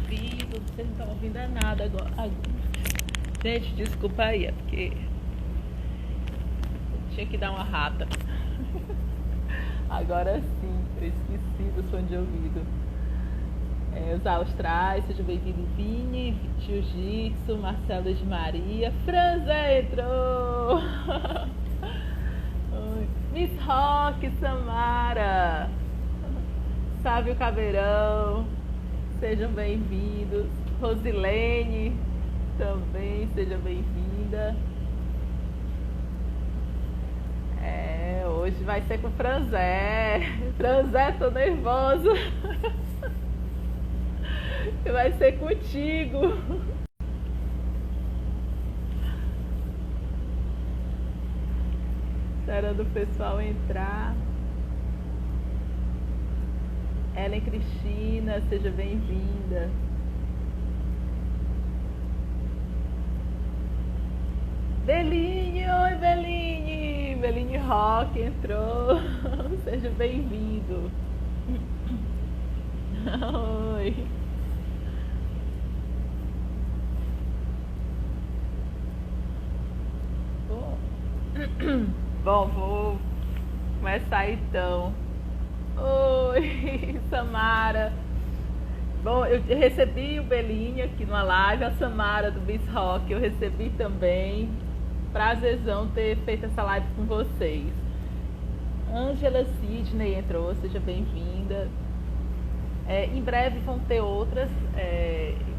ouvido, vocês não estão ouvindo nada agora. Gente, desculpa aí, é porque tinha que dar uma rata. Agora sim, eu esqueci do som de ouvido. Os austrais, seja bem-vindo, Vini, Jiu-Jitsu, Marcelo de Maria, Franza entrou! Miss Rock, Samara, Sávio Caveirão, sejam bem-vindos. Rosilene, também seja bem-vinda. Hoje vai ser com Franzé. Franzé, tô nervosa. Vai ser contigo. Esperando o pessoal entrar. Ellen Cristina, seja bem-vinda. Beline, oi Beline. Beline Rock entrou. Seja bem-vindo. Oi. Bom, vou começar então. Oi, Samara. Bom, eu recebi o Belinha aqui numa live, a Samara do Miss Rock, eu recebi também. Prazerzão ter feito essa live com vocês. Ângela Sidney entrou, seja bem-vinda. Em breve vão ter outras,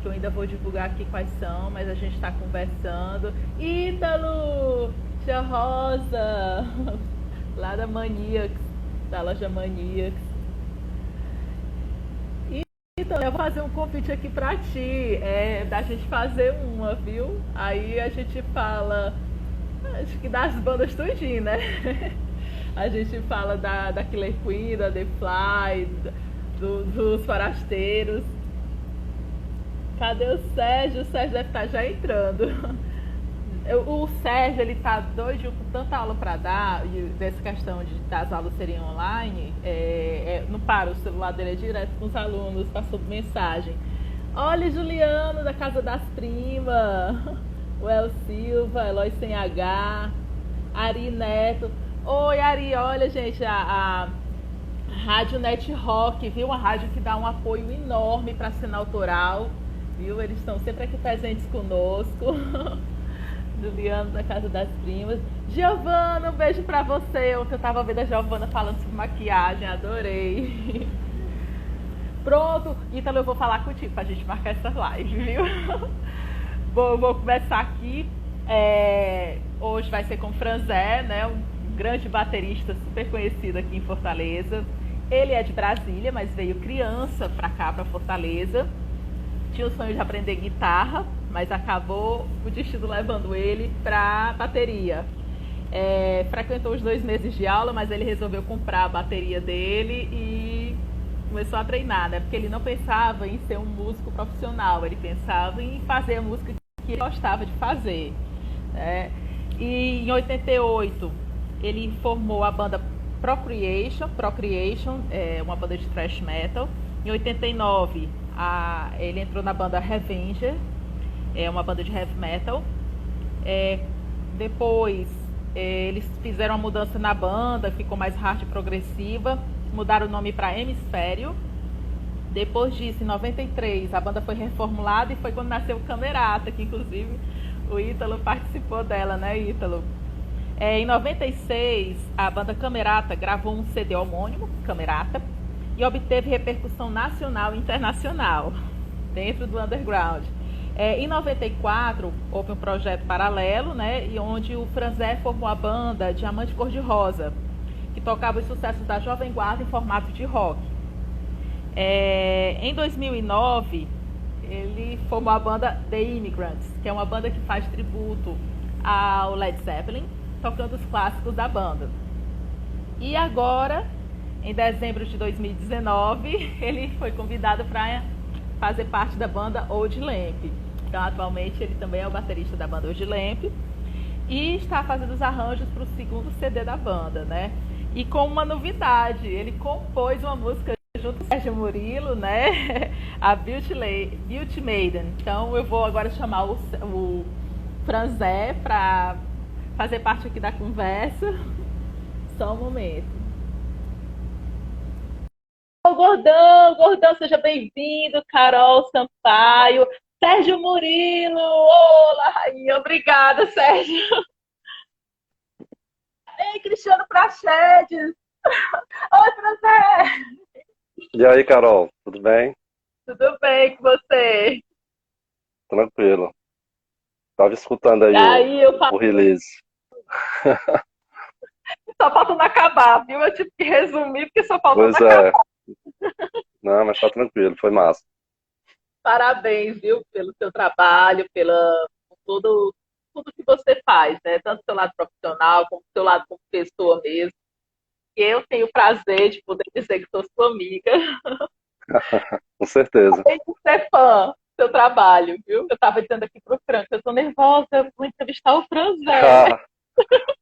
que eu ainda vou divulgar aqui quais são, mas a gente está conversando. Ítalo, tia Rosa, lá da Maniacs, da loja Maniacs. Então, eu vou fazer um convite aqui pra ti, da gente fazer uma, viu? Aí a gente fala, acho que das bandas tudinho, né? A gente fala da Killer Queen, da The Fly, dos Forasteiros. Cadê o Sérgio? O Sérgio deve estar já entrando. O Sérgio, ele tá doido com tanta aula para dar, e dessa questão das aulas serem online, não para, o celular dele é direto com os alunos, passou mensagem. Olha, Juliano, da Casa das Primas, o El Silva, Eloy Sem H, Ari Neto. Oi, Ari, olha, gente, a Rádio Net Rock, viu? Uma rádio que dá um apoio enorme para a cena autoral, viu? Eles estão sempre aqui presentes conosco. Juliano da Casa das Primas. Giovana, um beijo pra você. Ontem eu tava vendo a Giovana falando sobre maquiagem, adorei. Pronto, Ítalo, eu vou falar contigo pra gente marcar essa live, viu? Bom, eu vou começar aqui. Hoje vai ser com o Franzé, né? Um grande baterista super conhecido aqui em Fortaleza. Ele é de Brasília, mas veio criança pra cá, pra Fortaleza. Tinha o sonho de aprender guitarra, mas acabou o destino levando ele para bateria. Frequentou os 2 meses de aula, mas ele resolveu comprar a bateria dele e começou a treinar, né? Porque ele não pensava em ser um músico profissional, ele pensava em fazer a música que ele gostava de fazer, né? E em 88 ele formou a banda Procreation, uma banda de thrash metal. Em 89 ele entrou na banda Revenger, uma banda de heavy metal. Depois eles fizeram uma mudança na banda, ficou mais hard e progressiva, mudaram o nome para Hemisfério. Depois disso, em 93, a banda foi reformulada e foi quando nasceu o Camerata, que inclusive o Ítalo participou dela, né, Ítalo? Em 96, a banda Camerata gravou um CD homônimo, Camerata, e obteve repercussão nacional e internacional dentro do underground. Em 94, houve um projeto paralelo, né, e onde o Franzé formou a banda Diamante Cor-de-Rosa, que tocava os sucessos da Jovem Guarda em formato de rock. Em 2009, ele formou a banda The Immigrants, que é uma banda que faz tributo ao Led Zeppelin, tocando os clássicos da banda. E agora, em dezembro de 2019, ele foi convidado para fazer parte da banda Old Lamp. Então, atualmente, ele também é o baterista da banda Old Lamp e está fazendo os arranjos para o 2º CD da banda, né? E com uma novidade, ele compôs uma música junto com o Sérgio Murilo, né? A Beauty Maiden. Então eu vou agora chamar o Franzé para fazer parte aqui da conversa. Só um momento. Ô, Gordão, Gordão, seja bem-vindo, Carol Sampaio, Sérgio Murilo, olá, rainha, obrigada, Sérgio. Ei, Cristiano Prachedes, oi, Franzé, E aí, Carol, tudo bem? tudo bem com você? Tranquilo. Tava escutando E aí aí, eu o falo, release. só falta não acabar, viu? Eu tive que resumir, porque só falta não Pois acabar. é, não, mas tá tranquilo, foi massa. Parabéns, viu, pelo seu trabalho, por tudo que você faz, né? Tanto do seu lado profissional, como do seu lado como pessoa mesmo. E eu tenho o prazer de poder dizer que sou sua amiga. Com certeza. Além de ser fã do seu trabalho, viu? Eu estava dizendo aqui pro Franco, eu tô nervosa, eu vou entrevistar o Franzé. Ah,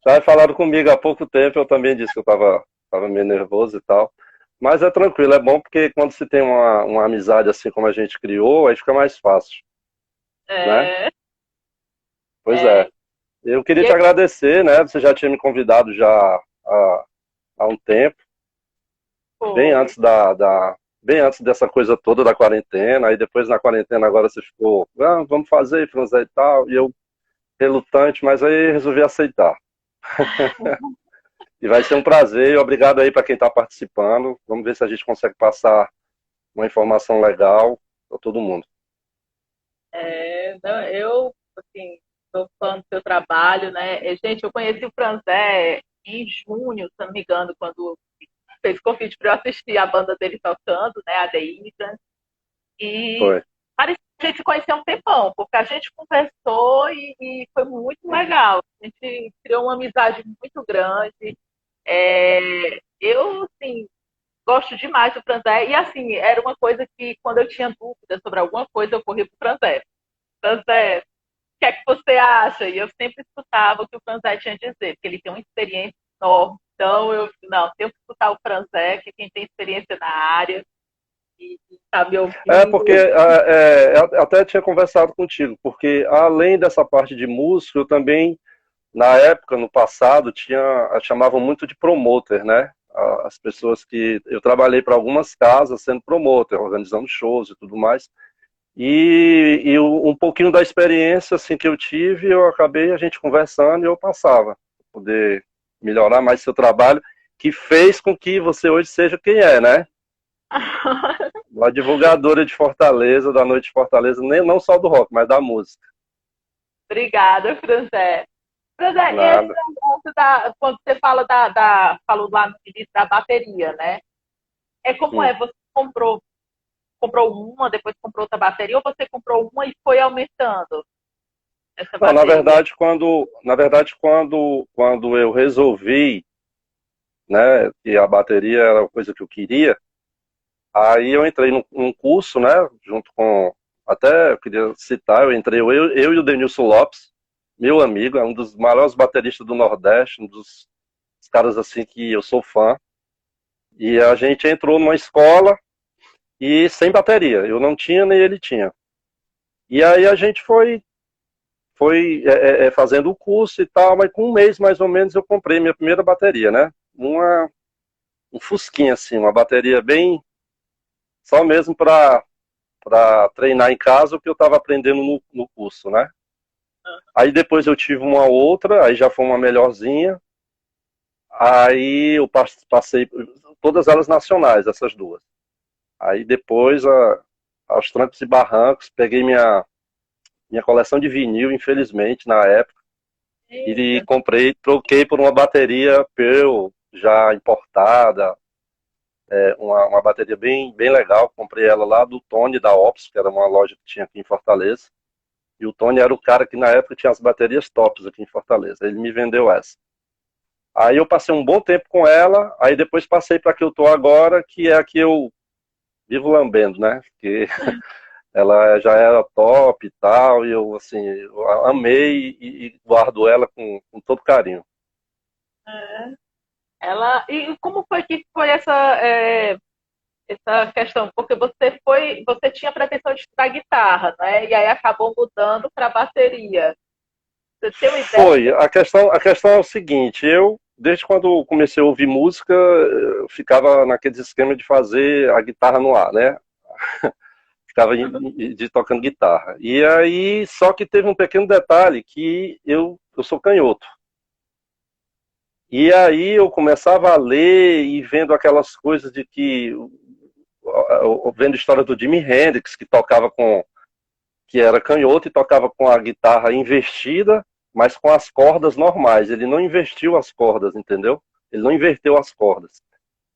tava falando comigo há pouco tempo, eu também disse que eu tava meio nervoso e tal. Mas é tranquilo, é bom porque quando se tem uma amizade assim como a gente criou, aí fica mais fácil, né? É, Pois é, é. Eu queria te e agradecer, né? Você já tinha me convidado já há um tempo. bem foi. antes bem antes dessa coisa toda da quarentena, aí depois na quarentena agora você ficou, ah, vamos fazer, Franzé e tal, e eu relutante, mas aí resolvi aceitar. E vai ser um prazer, e obrigado aí para quem está participando. Vamos ver se a gente consegue passar uma informação legal para todo mundo. Não, eu, assim, sou fã do seu trabalho, né? Gente, eu conheci o Franzé em junho, se não me engano, quando fez convite para eu assistir a banda dele tocando, né? A The Immigrants. E Foi. parecia que a gente se conhecia há um tempão, porque a gente conversou e foi muito legal. A gente criou uma amizade muito grande. Eu, assim, gosto demais do Franzé. E, assim, era uma coisa que, quando eu tinha dúvida sobre alguma coisa, eu corria pro Franzé. Franzé, o que é que você acha? E eu sempre escutava o que o Franzé tinha a dizer, porque ele tem uma experiência enorme. Então, não, tenho que escutar o Franzé, que é quem tem experiência na área e está me É porque ouvindo. eu até tinha conversado contigo, porque além dessa parte de músico, eu também na época, no passado, chamavam muito de promoter, né? As pessoas que eu trabalhei para algumas casas sendo promoter, organizando shows e tudo mais. E um pouquinho da experiência assim que eu tive, eu acabei a gente conversando e eu passava, pra poder melhorar mais seu trabalho, que fez com que você hoje seja quem é, né? Uma divulgadora de Fortaleza, da noite de Fortaleza, nem não só do rock, mas da música. Obrigada, Franzé. Franzé, esse Nada. negócio quando você falou lá no início da bateria, né? É como Hum. é, você comprou uma, depois comprou outra bateria, ou você comprou uma e foi aumentando essa Não, bateria? na verdade, quando eu resolvi, né, que a bateria era a coisa que eu queria, aí eu entrei num curso, né, junto com, até eu queria citar, eu e o Denilson Lopes, meu amigo, é um dos maiores bateristas do Nordeste, um dos caras assim que eu sou fã, e a gente entrou numa escola e sem bateria, eu não tinha nem ele tinha. E aí a gente foi fazendo o curso e tal, mas com um mês mais ou menos eu comprei minha primeira bateria, né? Um Fusquinha assim, uma bateria bem só mesmo para treinar em casa o que eu estava aprendendo no curso, né? Aí depois eu tive uma outra, aí já foi uma melhorzinha. Aí eu passei todas elas nacionais, essas duas. Aí depois, aos trancos e barrancos, peguei minha coleção de vinil, infelizmente, na época, e Eita, comprei, troquei por uma bateria Pearl já importada, uma bateria bem legal. Comprei ela lá do Tony da Ops, que era uma loja que tinha aqui em Fortaleza. E o Tony era o cara que na época tinha as baterias tops aqui em Fortaleza. Ele me vendeu essa. Aí eu passei um bom tempo com ela, aí depois passei para a que eu tô agora, que é a que eu vivo lambendo, né? Que ela já era top e tal, e eu assim, eu amei e guardo ela com todo carinho. e como foi que foi essa essa questão, porque você tinha pretensão de estudar guitarra, né? E aí acabou mudando para bateria. Você tem uma ideia? Foi. A questão é o seguinte, desde quando comecei a ouvir música, eu ficava naquele esquema de fazer a guitarra no ar, né? Ficava de tocando guitarra. E aí, só que teve um pequeno detalhe que eu sou canhoto. E aí eu começava a ler e vendo aquelas coisas de que vendo a história do Jimi Hendrix, que era canhoto e tocava com a guitarra invertida, mas com as cordas normais. Ele não invertiu as cordas, entendeu? Ele não inverteu as cordas.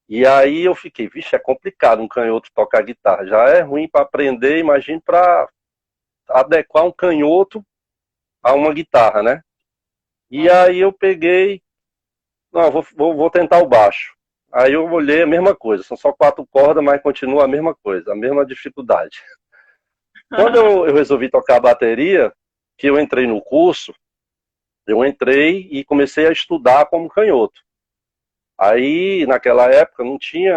E aí eu fiquei, vixe, é complicado um canhoto tocar guitarra. Já é ruim para aprender, imagine para adequar um canhoto a uma guitarra, né? E aí eu peguei, não, vou tentar o baixo. Aí eu olhei a mesma coisa, são só 4 cordas, mas continua a mesma coisa, a mesma dificuldade. Quando eu resolvi tocar a bateria, que eu entrei no curso, eu entrei e comecei a estudar como canhoto. Aí, naquela época, não tinha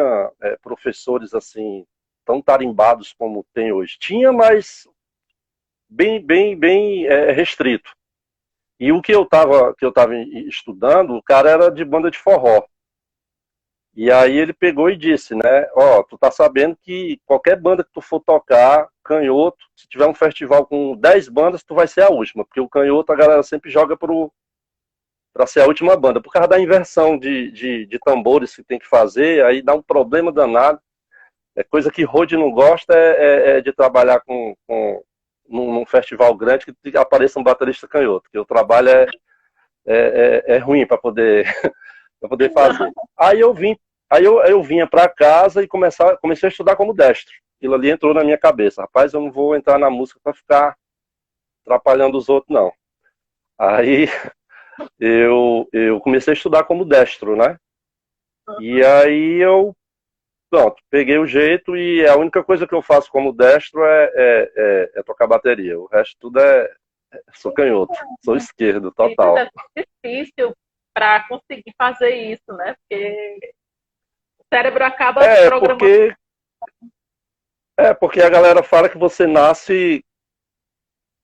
professores assim tão tarimbados como tem hoje. Tinha, mas bem restrito. E o que eu tava estudando, o cara era de banda de forró. E aí ele pegou e disse, né, ó, tu tá sabendo que qualquer banda que tu for tocar, canhoto, se tiver um festival com 10 bandas, tu vai ser a última, porque o canhoto a galera sempre joga pra ser a última banda, por causa da inversão de tambores que tem que fazer, aí dá um problema danado. É coisa que Rode não gosta é de trabalhar num festival grande que apareça um baterista canhoto, que o trabalho é ruim para poder, pra poder fazer. Aí eu vinha para casa e comecei a estudar como destro. Aquilo ali entrou na minha cabeça. Rapaz, eu não vou entrar na música para ficar atrapalhando os outros, não. Aí eu comecei a estudar como destro, né? E aí pronto, peguei o jeito e a única coisa que eu faço como destro é tocar bateria. O resto tudo sou canhoto, sou esquerdo, Isso total. é difícil para conseguir fazer isso, né? Porque o cérebro acaba É, programando. porque, porque a galera fala que você nasce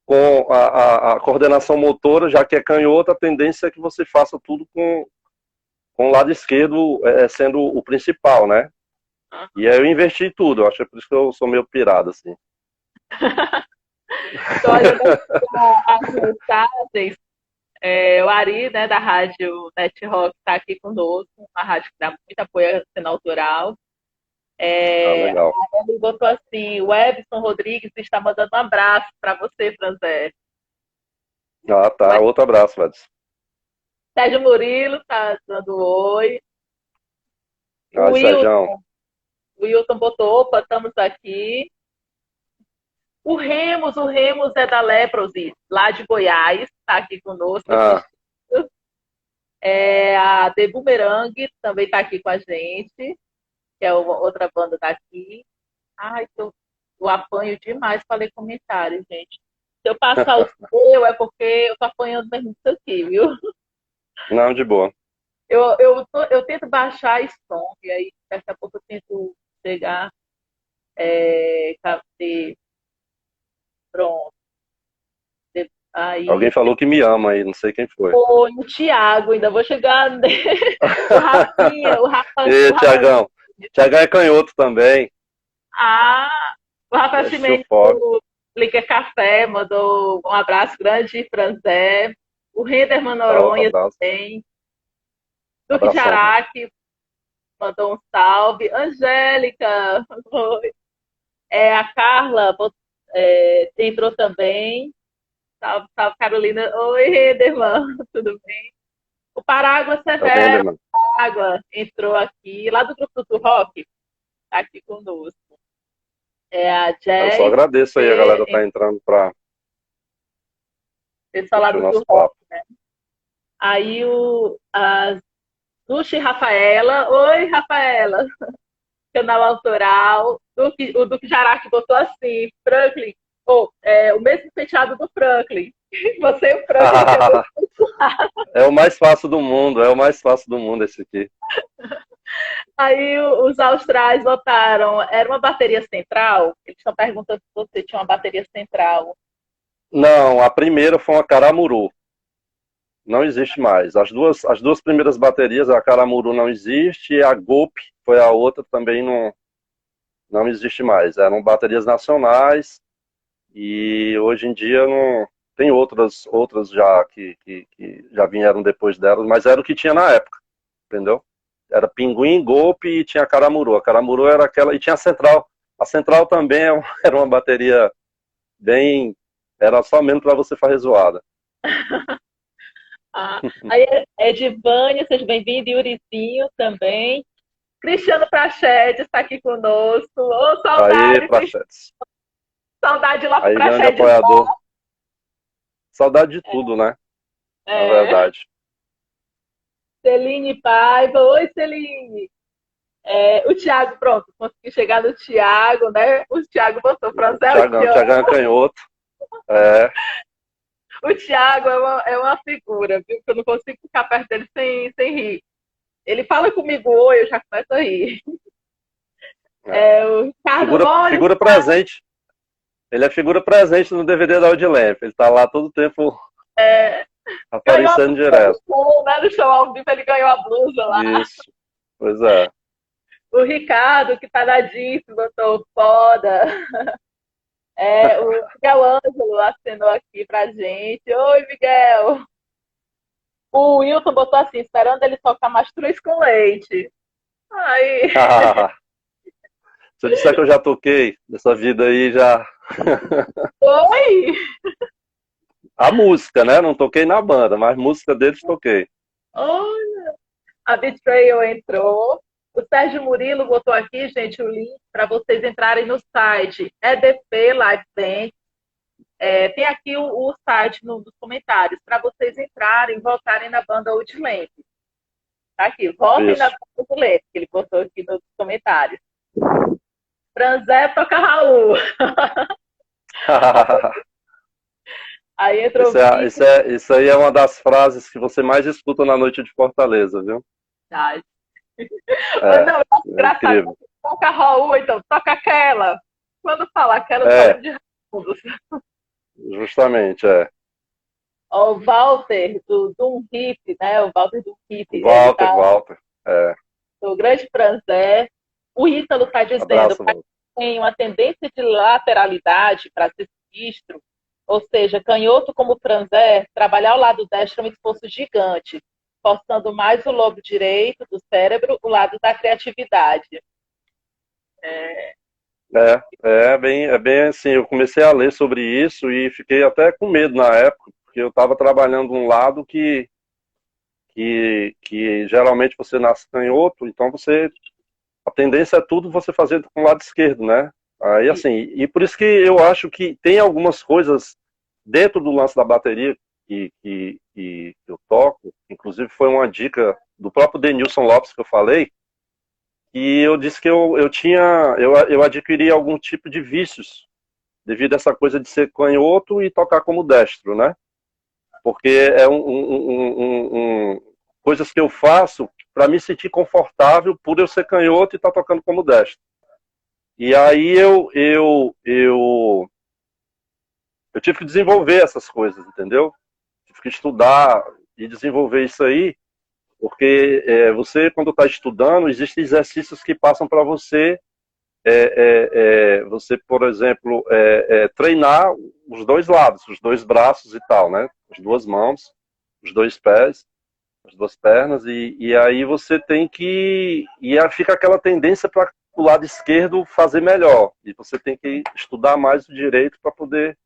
com a coordenação motora, já que é canhoto, a tendência é que você faça tudo com o lado esquerdo sendo o principal, né? E aí eu investi tudo, eu acho que é por isso que eu sou meio pirado, assim. Então, olhando as mensagens, o Ari, né, da rádio Net Rock, está aqui conosco, uma rádio que dá muito apoio à cena autoral. Ah, legal. Ele botou assim: o Ebson Rodrigues está mandando um abraço para você, Franzé. Ah, O tá. Outro abraço, Ladis. Sérgio Murilo está dando oi. O Ah, Sérgio. Wilton botou: opa, estamos aqui. O Remus é da Leprosy, lá de Goiás, está aqui conosco. Ah, A The Boomerang também está aqui com a gente, que é outra banda daqui. Ai, eu apanho demais para ler comentários, gente. Se eu passar o seu, é porque eu tô apanhando mesmo isso aqui, viu? não, de boa. Eu tento baixar esse som, e aí daqui a pouco eu tento chegar, cadê? Pronto. Alguém Aí, falou que me ama aí, não sei quem foi. oi, o Thiago, ainda vou chegar o Rafinha, E Tiagão. Tiagão é canhoto também. Ah, o Rafael Assistiu Cimento foto. do Liga Café mandou um abraço grande, Franzé. O Renderman Tá, outro Noronha abraço. também. Duque Abração. Jaraque mandou um salve. Angélica, oi. A Carla entrou também. Salve, salve, Carolina. Oi, Renderman, tudo bem? O Parágua É o Render, Severo, mano. Parágua, entrou aqui, lá do grupo do Rock, tá aqui conosco. A Eu só Jazz, agradeço aí, a galera tá entrando pra pessoal lá curtir o do nosso Rock. papo. Aí a Sushi Rafaela. Oi, Rafaela. Canal autoral. O Duque Jaraque botou assim, Franklin. O mesmo penteado do Franklin. Você e o Franklin tem o mesmo penteado. É o mais fácil do mundo, é o mais fácil do mundo esse aqui. Aí os austrais votaram, era uma bateria central? Eles estão perguntando se você tinha uma bateria central. Não, a primeira foi uma Caramuru. Não existe mais. As duas primeiras baterias, a Caramuru não existe e a Golpe foi a outra, também não existe mais. Eram baterias nacionais e hoje em dia não tem outras já que já vieram depois delas, mas era o que tinha na época, entendeu? Era Pinguim, Golpe e tinha a Caramuru. A Caramuru era aquela, e tinha a Central. A Central também era uma bateria bem, era só mesmo para você fazer zoada. Ah, aí é Edivânia, seja bem-vindo, e Urizinho também. Cristiano Prachedes está aqui conosco. Ô, Aí, saudade, Prachetes. saudade lá pro Aí, grande Prachedes. apoiador. Saudade de tudo, né? Na É, verdade. Celine Paiva. Oi, Celine. É, o Thiago, pronto, consegui chegar no Thiago, né? O Thiago botou Franzel aqui, ó. Thiagão é canhoto. É. O Thiago é uma figura, viu? Que eu não consigo ficar perto dele sem rir. Ele fala comigo, oi, eu já começo a rir. É. É, o Ricardo, olha, Figura presente. Ele é figura presente no DVD da Audilamp. Ele tá lá todo tempo ganhou a aparecendo blusa no direto. show, né? No show ao vivo ele ganhou a blusa lá. Isso. Pois é. O Ricardo, que tá nadíssimo, botou foda. É, o Miguel Ângelo acenou aqui pra gente. Oi, Miguel. O Wilton botou assim, esperando ele tocar mastruz com leite. Aí, Se eu disser que eu já toquei nessa vida aí, já. oi! A música, né? Não toquei na banda, mas música deles toquei. Olha! A Betrayal entrou. O Sérgio Murilo botou aqui, gente, o link para vocês entrarem no site EDP Live Band. Tem aqui o site nos comentários para vocês entrarem, votarem na banda Outland. Tá aqui, votem na Isso. banda Outland, que ele botou aqui nos comentários. Franzé toca Raul. Aí entrou o Isso aí é uma das frases que você mais escuta na noite de Fortaleza, viu? Verdade. Mas É, não, é é engraçado. incrível. Toca Raul, então, toca aquela. Quando fala aquela, eu tô É, falando de Raul. justamente, é. Ó, o Walter, do Doom Hip, né? O Walter do Hip, ele Walter, tá Walter. É, no grande Franzé. O Ítalo está dizendo abraço, que Walter. tem uma tendência de lateralidade para ser sinistro, ou seja, canhoto como Franzé, trabalhar ao lado destro é um esforço gigante, forçando mais o lobo direito do cérebro, o lado da criatividade. É bem assim, eu comecei a ler sobre isso e fiquei até com medo na época, porque eu estava trabalhando um lado que geralmente você nasce canhoto, então a tendência é tudo você fazer com o lado esquerdo, né? Aí assim, e por isso que eu acho que tem algumas coisas dentro do lance da bateria que eu toco, inclusive foi uma dica do próprio Denilson Lopes que eu falei, e eu disse que eu adquiri algum tipo de vícios devido a essa coisa de ser canhoto e tocar como destro, né? Porque é coisas que eu faço para me sentir confortável por eu ser canhoto e estar tocando como destro. E aí eu tive que desenvolver essas coisas, entendeu? Tive que estudar e desenvolver isso aí, porque você, quando está estudando, existem exercícios que passam para você, você, por exemplo, treinar os dois lados, os dois braços e tal, né? As duas mãos, os dois pés, as duas pernas, e aí você tem que. E aí fica aquela tendência para o lado esquerdo fazer melhor. E você tem que estudar mais o direito para poder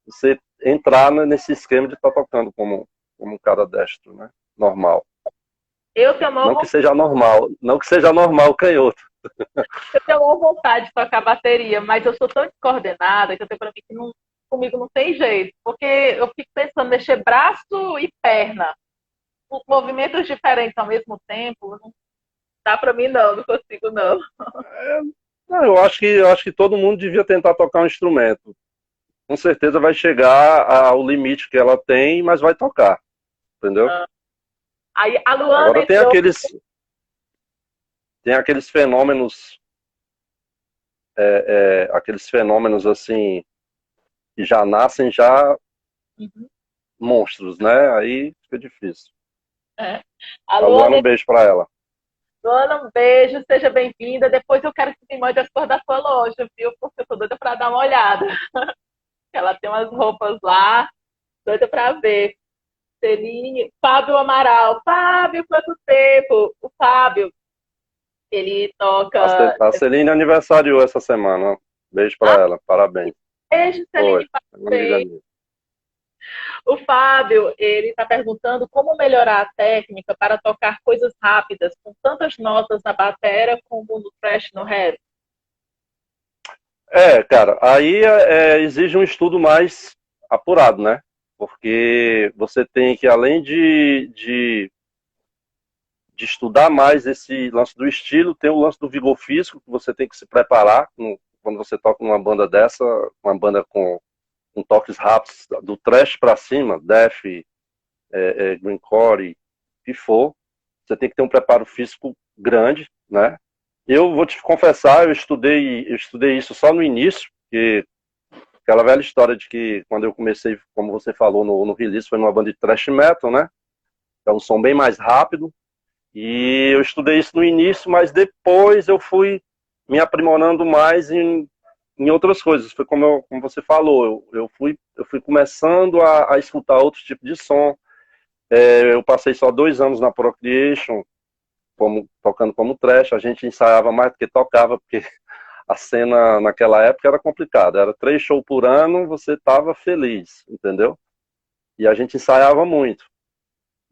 você entrar nesse esquema de estar tocando como um cara destro, né? Normal. Eu tenho uma Não que seja normal, não que seja normal o canhoto. Eu tenho uma vontade de tocar bateria, mas eu sou tão descoordenada que eu tenho para mim que comigo não tem jeito. Porque eu fico pensando em mexer braço e perna, com movimentos diferentes ao mesmo tempo. Não dá para mim, não consigo, não. Não, eu acho que todo mundo devia tentar tocar um instrumento. Com certeza vai chegar ao limite que ela tem, mas vai tocar. Entendeu? Aí a Luana Agora tem entrou. aqueles. tem aqueles fenômenos assim, que já nascem já Uhum. monstros, né? Aí fica difícil. É. A Alô, Luana, um beijo pra ela. Luana, um beijo, seja bem-vinda. Depois eu quero que você me mande as cores da sua loja, viu? Porque eu tô doida pra dar uma olhada. Ela tem umas roupas lá, doida pra ver. Celine, Fábio Amaral. Fábio, quanto tempo? O Fábio, ele toca. A Celine aniversariou essa semana. Beijo pra Ah, ela, parabéns. beijo, Foi, Celine, é uma amiga parabéns. minha. O Fábio, ele está perguntando como melhorar a técnica para tocar coisas rápidas, com tantas notas na bateria como no thrash no rap. Cara, aí exige um estudo mais apurado, né? Porque você tem que, além de estudar mais esse lance do estilo, tem o lance do vigor físico, que você tem que se preparar quando você toca numa banda dessa, uma banda com toques rápidos, do thrash para cima, death, grindcore, o que for, você tem que ter um preparo físico grande, né? Eu vou te confessar, eu estudei isso só no início, porque aquela velha história de que quando eu comecei, como você falou no release, foi numa banda de thrash metal, né? É um som bem mais rápido, e eu estudei isso no início, mas depois eu fui me aprimorando mais em outras coisas. Foi como você falou, eu fui começando a escutar outros tipos de som. Eu passei só 2 anos na Procreation, tocando como thrash. A gente ensaiava mais do que tocava, porque a cena naquela época era complicada. Era 3 shows por ano, você estava feliz, entendeu? E a gente ensaiava muito.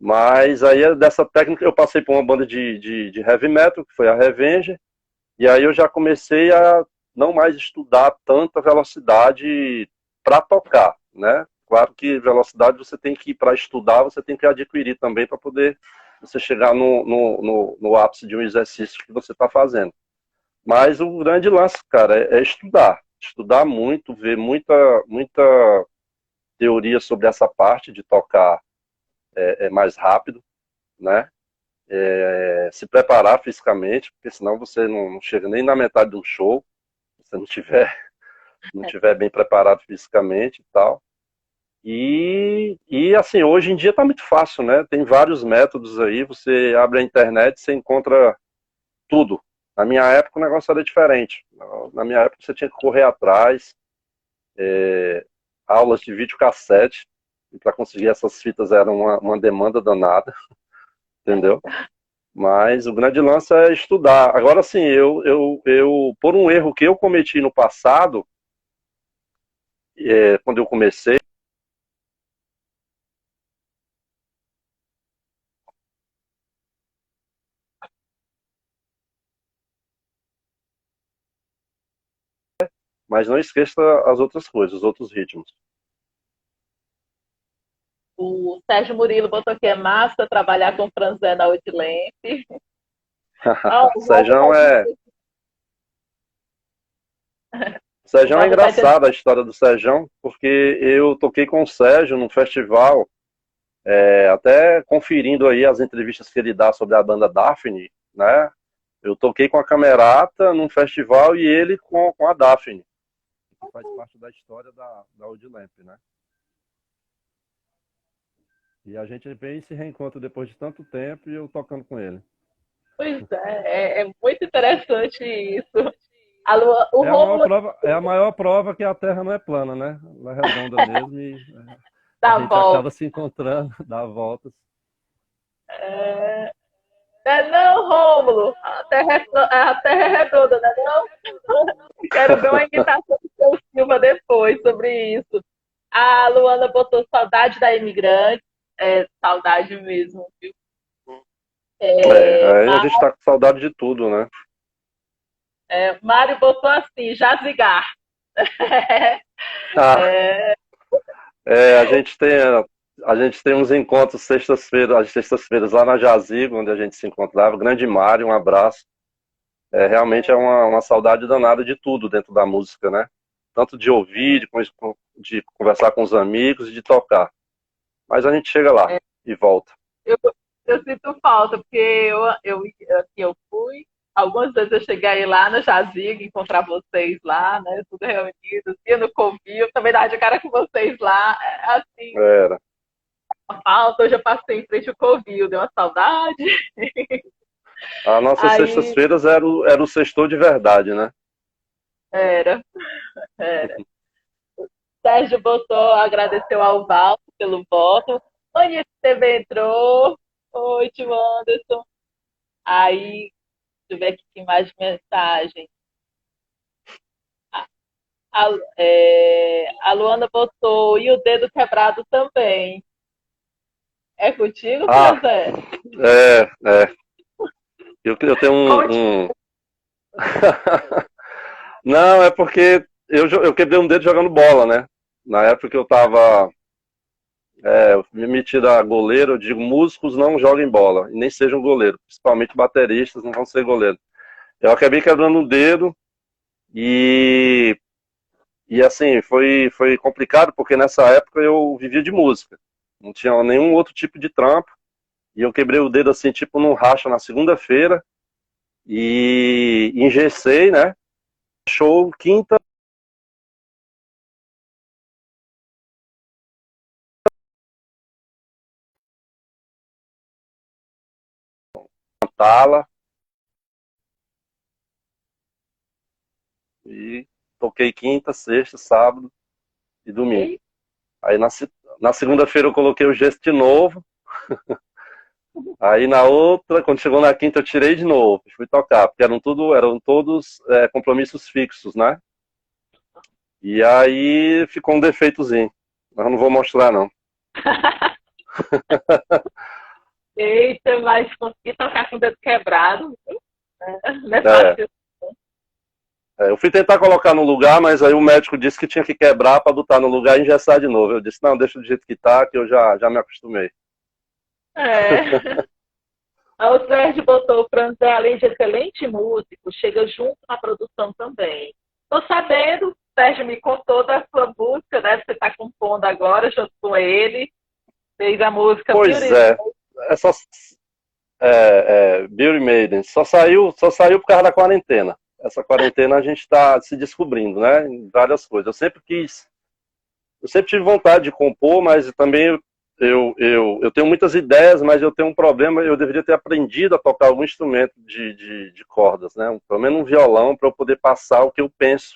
Mas aí dessa técnica eu passei por uma banda de heavy metal, que foi a Revenge, e aí eu já comecei a não mais estudar tanta velocidade para tocar, né? Claro que velocidade você tem que ir para estudar, você tem que adquirir também para poder você chegar no ápice de um exercício que você está fazendo. Mas o grande lance, cara, é estudar. Estudar muito, ver muita teoria sobre essa parte de tocar mais rápido, né? Se preparar fisicamente, porque senão você não chega nem na metade de um show, se você não tiver bem preparado fisicamente e tal. E assim, hoje em dia está muito fácil, né? Tem vários métodos aí, você abre a internet, você encontra tudo. Na minha época o negócio era diferente. Na minha época você tinha que correr atrás, aulas de videocassete, e para conseguir essas fitas era uma demanda danada, entendeu? Mas o grande lance é estudar. Agora sim, por um erro que eu cometi no passado, quando eu comecei, mas não esqueça as outras coisas, os outros ritmos. O Sérgio Murilo botou aqui, é massa trabalhar com o Franzé na Outlamp. Ah, o Sejão Romulo é, o Sejão é Valdo tá dizendo, engraçada a história do Sejão, porque eu toquei com o Sérgio num festival, até conferindo aí as entrevistas que ele dá sobre a banda Daphne, né? Eu toquei com a Camerata num festival e ele com a Daphne, que faz parte da história da Old Lamp, né? E a gente vem e se reencontra depois de tanto tempo e eu tocando com ele. pois é muito interessante isso. O É a maior Romulo prova, é a maior prova que a Terra não é plana, né? Ela é redonda mesmo e a da gente volta. acaba se encontrando, dá voltas. Não, Rômulo, a terra é redonda, não é não? Quero ver uma imitação do seu Silva depois sobre isso. A Luana botou saudade da imigrante. É, saudade mesmo, viu? Aí a gente tá com saudade de tudo, né? Mário botou assim, Jazigar. Ah, a gente tem uns encontros às sextas-feiras lá na Jazigo, onde a gente se encontrava. Grande Mário, um abraço. Realmente é uma saudade danada de tudo dentro da música, né? Tanto de ouvir, de conversar com os amigos e de tocar. Mas a gente chega lá e volta. Eu, eu sinto falta, porque eu fui. Algumas vezes eu cheguei aí lá na Jaziga, encontrar vocês lá, né? Tudo reunidos, ia no Covil, também dava de cara com vocês lá. Assim, Era. uma falta, hoje eu passei em frente ao Covil, deu uma saudade. As nossas Aí sextas-feiras era o sextou de verdade, né? era, era. Sérgio botou, agradeceu ao Val pelo voto. Oi, TV entrou. Oi, tio Anderson. Aí, deixa eu ver aqui que mais mensagem. A Luana botou, e o dedo quebrado também. É contigo, Ah, Franzé? é. Eu tenho Conte. Não, é porque eu quebrei um dedo jogando bola, né? Na época que eu tava me metido a goleiro, eu digo, músicos não joguem bola, e nem sejam goleiro, principalmente bateristas não vão ser goleiro. Eu acabei quebrando um dedo e, e assim, foi complicado, porque nessa época eu vivia de música, não tinha nenhum outro tipo de trampo, e eu quebrei o dedo assim, tipo num racha na segunda-feira, e engessei, né? Show quinta, tala, e toquei quinta, sexta, sábado e domingo. E Aí na segunda-feira eu coloquei o gesso de novo. Aí na outra, quando chegou na quinta, eu tirei de novo. Fui tocar, porque eram todos compromissos fixos, né? E aí ficou um defeitozinho. Mas eu não vou mostrar, não. eita, mas consegui tocar com o dedo quebrado. Não é É, fácil. eu fui tentar colocar no lugar, mas aí o médico disse que tinha que quebrar para botar no lugar e engessar de novo. Eu disse, não, deixa do jeito que tá, que eu já me acostumei. É. O Sérgio botou o Franzé, além de excelente músico, chega junto na produção também. Tô sabendo, o Sérgio me contou da sua música, né? Você está compondo agora junto com ele. Fez a música Pois Beauty. é, é só Beauty Maiden. Só saiu por causa da quarentena. Essa quarentena a gente está se descobrindo, né? Em várias coisas. Eu sempre tive vontade de compor, mas também eu tenho muitas ideias, mas eu tenho um problema. Eu deveria ter aprendido a tocar algum instrumento de cordas, né? Pelo menos um violão para eu poder passar o que eu penso,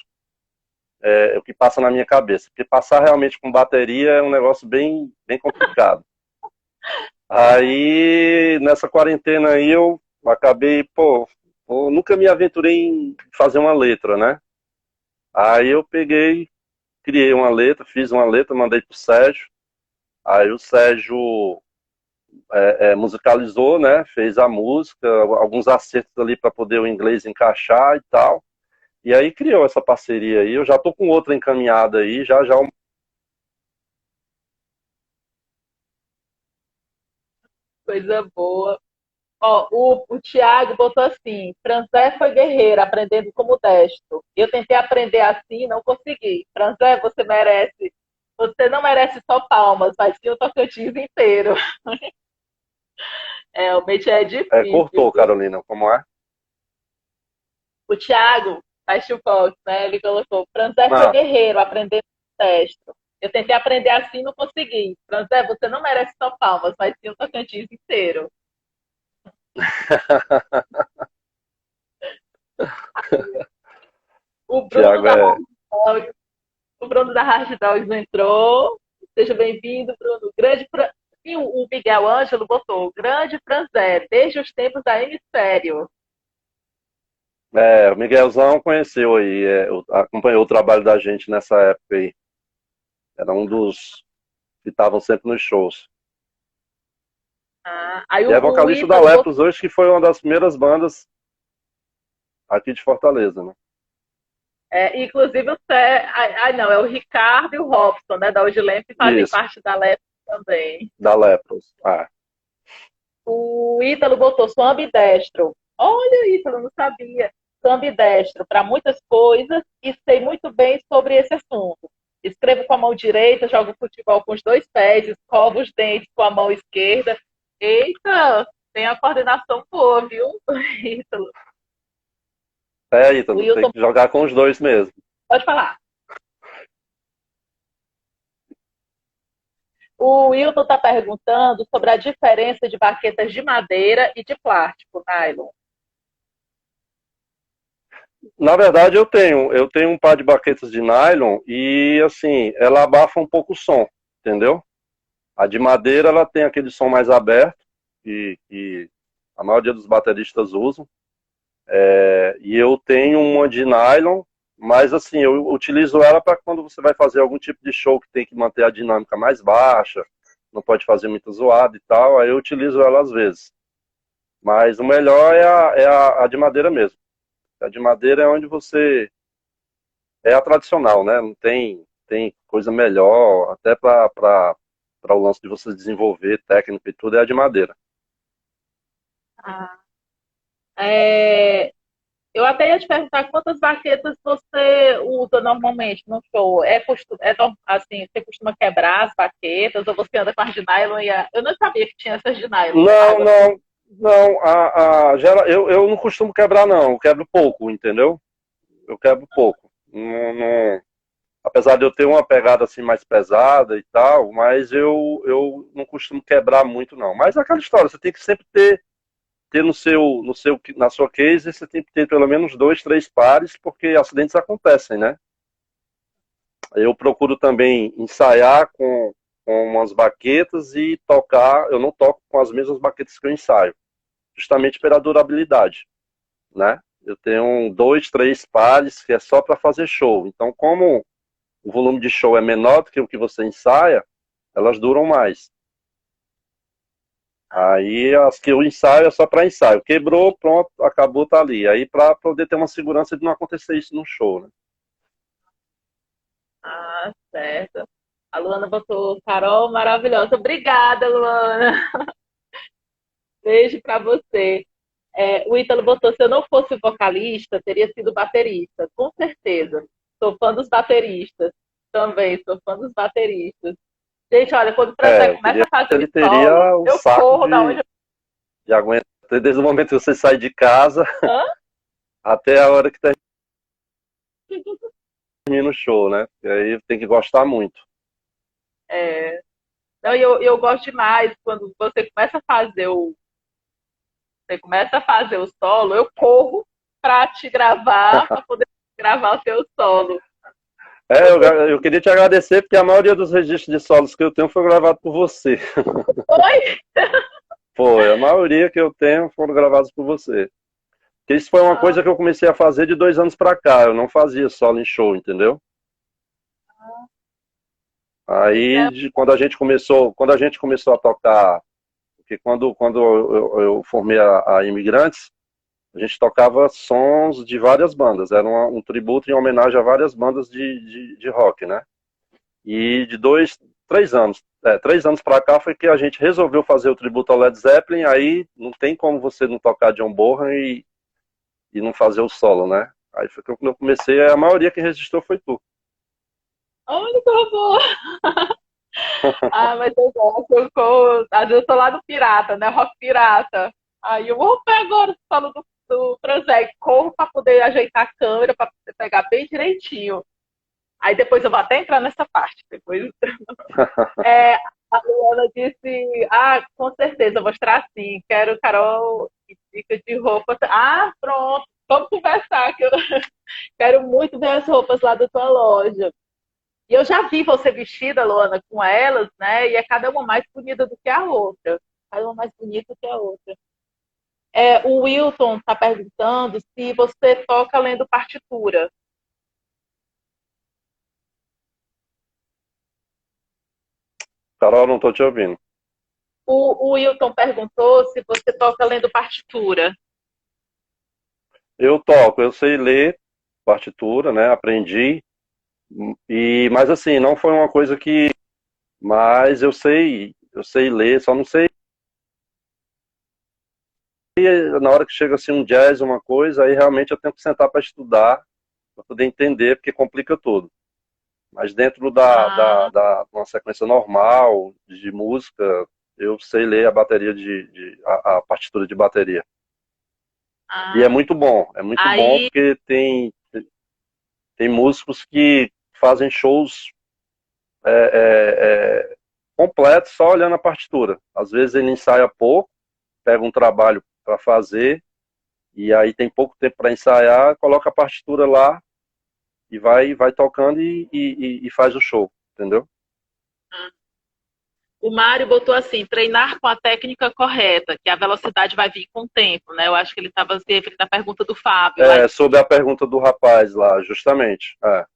o que passa na minha cabeça. Porque passar realmente com bateria é um negócio bem, bem complicado. Aí, nessa quarentena aí, eu acabei, eu nunca me aventurei em fazer uma letra, né? Aí eu peguei, criei uma letra, fiz uma letra, mandei pro Sérgio. Aí o Sérgio musicalizou, né? Fez a música, alguns acertos ali para poder o inglês encaixar e tal. E aí criou essa parceria aí. Eu já tô com outra encaminhada aí, já já. Coisa boa. Ó, o Thiago botou assim: Franzé foi guerreiro, aprendendo como destro. Eu tentei aprender assim, não consegui. Franzé, você merece. Você não merece só palmas, mas sim o Tocantins inteiro. Realmente é difícil. Cortou, Carolina, como é? O Thiago, da Fox, né? Ele colocou: Franzé foi Ah. guerreiro, aprendendo como destro. Eu tentei aprender assim, não consegui. Franzé, você não merece só palmas, mas sim o Tocantins inteiro. O Bruno Tiago da é. O Bruno da Hard Dogs entrou. Seja bem-vindo, Bruno. E o Miguel Ângelo botou grande Franzé, desde os tempos da Hemisfério. O Miguelzão conheceu aí, acompanhou o trabalho da gente nessa época aí. Era um dos que estavam sempre nos shows. Aí E é o vocalista da Ítalo botou. Lepros hoje, que foi uma das primeiras bandas aqui de Fortaleza, né? Inclusive não, é o Ricardo e o Robson, né, da Odilem, que fazem Isso, parte da LEP também. da Lepros. O Ítalo botou, sou ambidestro. Olha, Ítalo, não sabia. Sou ambidestro para muitas coisas e sei muito bem sobre esse assunto. Escrevo com a mão direita, jogo futebol com os dois pés, escovo os dentes com a mão esquerda. Eita, tem a coordenação boa, viu, Ítalo? É, O Ítalo, tem Wilton, que jogar com os dois mesmo. pode falar. O Wilton está perguntando sobre a diferença de baquetas de madeira e de plástico, nylon. Na verdade, eu tenho um par de baquetas de nylon e, assim, ela abafa um pouco o som, entendeu? A de madeira, ela tem aquele som mais aberto, que a maioria dos bateristas usam. E eu tenho uma de nylon, mas, assim, eu utilizo ela para quando você vai fazer algum tipo de show que tem que manter a dinâmica mais baixa, não pode fazer muito zoado e tal, aí eu utilizo ela às vezes. Mas o melhor é a de madeira mesmo. A de madeira é onde você é a tradicional, né? Não tem coisa melhor, até para o lance de você desenvolver técnica e tudo, é a de madeira. Ah, é, eu até ia te perguntar quantas baquetas você usa normalmente no show. Assim, você costuma quebrar as baquetas ou você anda com as de nylon eu não sabia que tinha essas de nylon. Não, Saiba. não, não. Eu não costumo quebrar, não. Eu quebro pouco, entendeu? Eu quebro pouco. Apesar de eu ter uma pegada assim mais pesada e tal, mas eu não costumo quebrar muito, não. Mas é aquela história, você tem que sempre ter na sua case, você tem que ter pelo menos dois, três pares, porque acidentes acontecem, né? Eu procuro também ensaiar com umas baquetas e tocar, eu não toco com as mesmas baquetas que eu ensaio, justamente pela durabilidade, né? Eu tenho dois, três pares que é só para fazer show. Então, como o volume de show é menor do que o que você ensaia, elas duram mais. Aí as que eu ensaio é só para ensaio. Quebrou, pronto, acabou, tá ali. Aí para poder ter uma segurança de não acontecer isso no show, né? Ah, certo. A Luana botou Carol maravilhosa. Obrigada, Luana. Beijo pra você. O Ítalo botou, se eu não fosse vocalista, teria sido baterista. Com certeza. Sou fã dos bateristas. Também, sou fã dos bateristas. Gente, olha, quando o Franzé Eu começa queria a fazer que o ele solo, teria o eu saco corro da onde eu... de aguentar desde o momento que você sai de casa Hã? até a hora que termina o show, né? E aí tem que gostar muito. É, não, eu gosto demais quando você começa a fazer o solo, eu corro para te gravar, para poder gravar o seu solo. É, Eu eu, tô eu queria te agradecer porque a maioria dos registros de solos que eu tenho foi gravado por você. Oi! Foi, a maioria que eu tenho foram gravados por você. Porque isso foi uma Ah, coisa que eu comecei a fazer de 2 anos pra cá. Eu não fazia solo em show, entendeu? isso Aí, é... quando a gente começou a tocar, porque quando eu formei a Imigrantes, a gente tocava sons de várias bandas. Era um tributo em homenagem a várias bandas de rock, né? E de 3 anos para cá foi que a gente resolveu fazer o tributo ao Led Zeppelin. Aí não tem como você não tocar John Bonham e não fazer o solo, né? Aí foi que eu comecei, a maioria que registrou foi tu. Olha que horror! Ah, mas eu gosto, às vezes eu tô lá no Pirata, né? Rock Pirata. Aí eu vou pegar agora o solo do Franzé, corro para poder ajeitar a câmera, para pegar bem direitinho. Aí depois eu vou até entrar nessa parte. Depois é, a Luana disse, com certeza, eu vou mostrar sim. Quero, Carol, dica de roupa. Ah, pronto, vamos conversar, que eu quero muito ver as roupas lá da tua loja. E eu já vi você vestida, Luana, com elas, né? E é cada uma mais bonita do que a outra. Cada uma mais bonita do que a outra. O Wilton está perguntando se você toca lendo partitura. Carol, não tô te ouvindo. O Wilton perguntou se você toca lendo partitura. Eu toco, eu sei ler partitura, né? Aprendi. Mas assim, não foi uma coisa que. Mas eu sei ler, só não sei na hora que chega assim um jazz, uma coisa, aí realmente eu tenho que sentar para estudar, para poder entender, porque complica tudo. Mas dentro Ah, da uma sequência normal de música, eu sei ler a bateria a partitura de bateria. E Ah, é muito bom aí, porque tem músicos que fazem shows completos só olhando a partitura. Às vezes ele ensaia pouco, pega um trabalho para fazer, e aí tem pouco tempo para ensaiar, coloca a partitura lá e vai tocando e faz o show, entendeu? o Mário botou assim, treinar com a técnica correta, que a velocidade vai vir com o tempo, né? Eu acho que ele estava se referindo à pergunta do Fábio lá. É, sobre a pergunta do rapaz lá, justamente. É.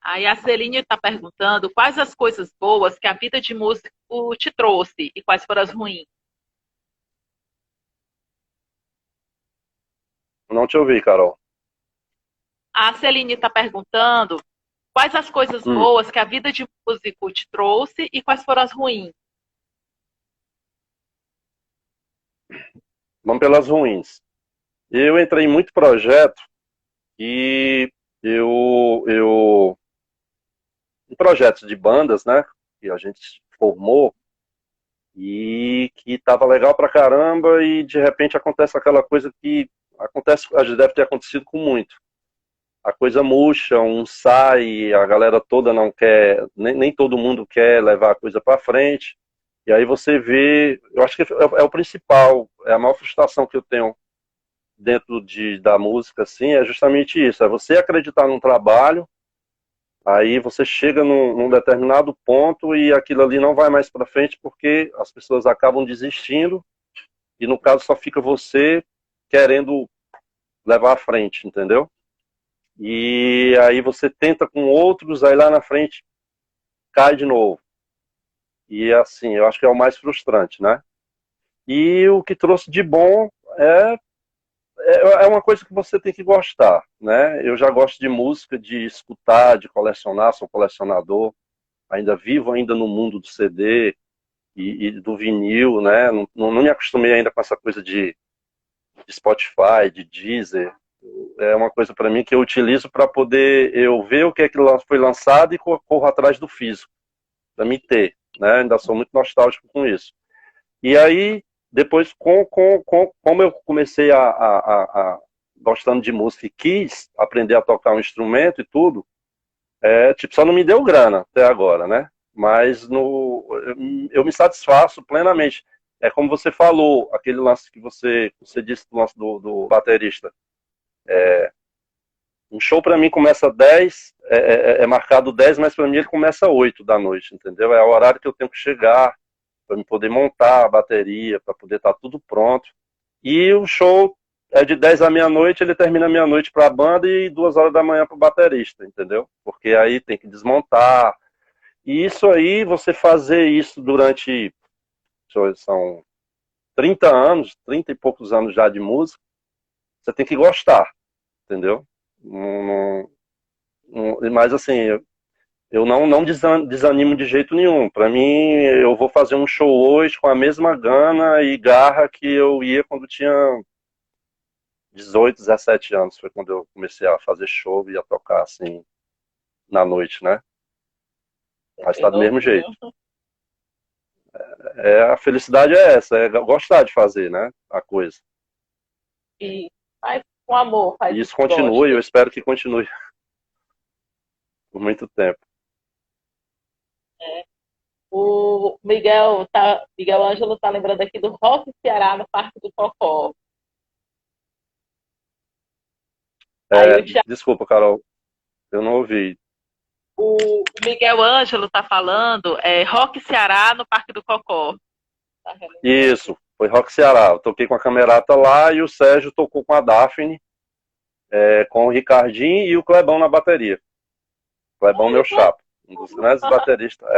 Aí a Celine está perguntando quais as coisas boas que a vida de músico te trouxe e quais foram as ruins. Não te ouvi, Carol. A Celine está perguntando quais as coisas Hum, boas que a vida de músico te trouxe e quais foram as ruins. vamos pelas ruins. Eu entrei em muito projeto e eu em projetos de bandas, né? Que a gente formou e que tava legal pra caramba e de repente acontece aquela coisa que acontece, a gente deve ter acontecido com muito. A coisa murcha, um sai, a galera toda não quer, nem todo mundo quer levar a coisa para frente. E aí você vê, eu acho que é o principal, é a maior frustração que eu tenho dentro da música, assim, é justamente isso, é você acreditar num trabalho, aí você chega num determinado ponto e aquilo ali não vai mais para frente porque as pessoas acabam desistindo e no caso só fica você querendo levar à frente, entendeu? E aí você tenta com outros, aí lá na frente cai de novo. E assim, eu acho que é o mais frustrante, né? E o que trouxe de bom é, é uma coisa que você tem que gostar, né? Eu já gosto de música, de escutar, de colecionar, sou colecionador, ainda vivo ainda no mundo do CD e do vinil, né? Não me acostumei ainda com essa coisa de Spotify, de Deezer. É uma coisa para mim que eu utilizo para poder eu ver o que é que foi lançado e corro atrás do físico, para me ter, né? Ainda sou muito nostálgico com isso. E aí, depois, como eu comecei a gostando de música e quis aprender a tocar um instrumento e tudo, tipo, só não me deu grana até agora, né? Mas eu me satisfaço plenamente. É como você falou, aquele lance que você disse do lance do baterista. Um show para mim começa 10, é marcado 10, mas para mim ele começa 8 da noite, entendeu? É o horário que eu tenho que chegar para me poder montar a bateria, para poder estar tudo pronto. E o show é de 10 à meia-noite, ele termina meia-noite para a banda e 2 horas da manhã para o baterista, entendeu? Porque aí tem que desmontar. E isso aí, você fazer isso durante, são 30 anos, 30 e poucos anos já de música, você tem que gostar, entendeu? Mas assim, eu não desanimo de jeito nenhum. Para mim, eu vou fazer um show hoje com a mesma gana e garra que eu ia quando tinha 18, 17 anos. Foi quando eu comecei a fazer show e a tocar assim na noite, né? Mas Bem tá do mesmo novinho. jeito. A felicidade é essa, é gostar de fazer, né? A coisa. E faz com amor, faz E o isso que continua e eu gosta. espero que continue por muito tempo. Miguel Ângelo tá lembrando aqui do Rock Ceará no Parque do Cocó. Aí Desculpa, Carol, eu não ouvi. o Miguel Ângelo tá falando Rock Ceará no Parque do Cocó. Tá relembrando. Isso, foi Rock Ceará. Eu toquei com a Camerata lá e o Sérgio tocou com a Daphne, com o Ricardinho e o Clebão na bateria. Clebão, meu chapa. Um dos grandes bateristas,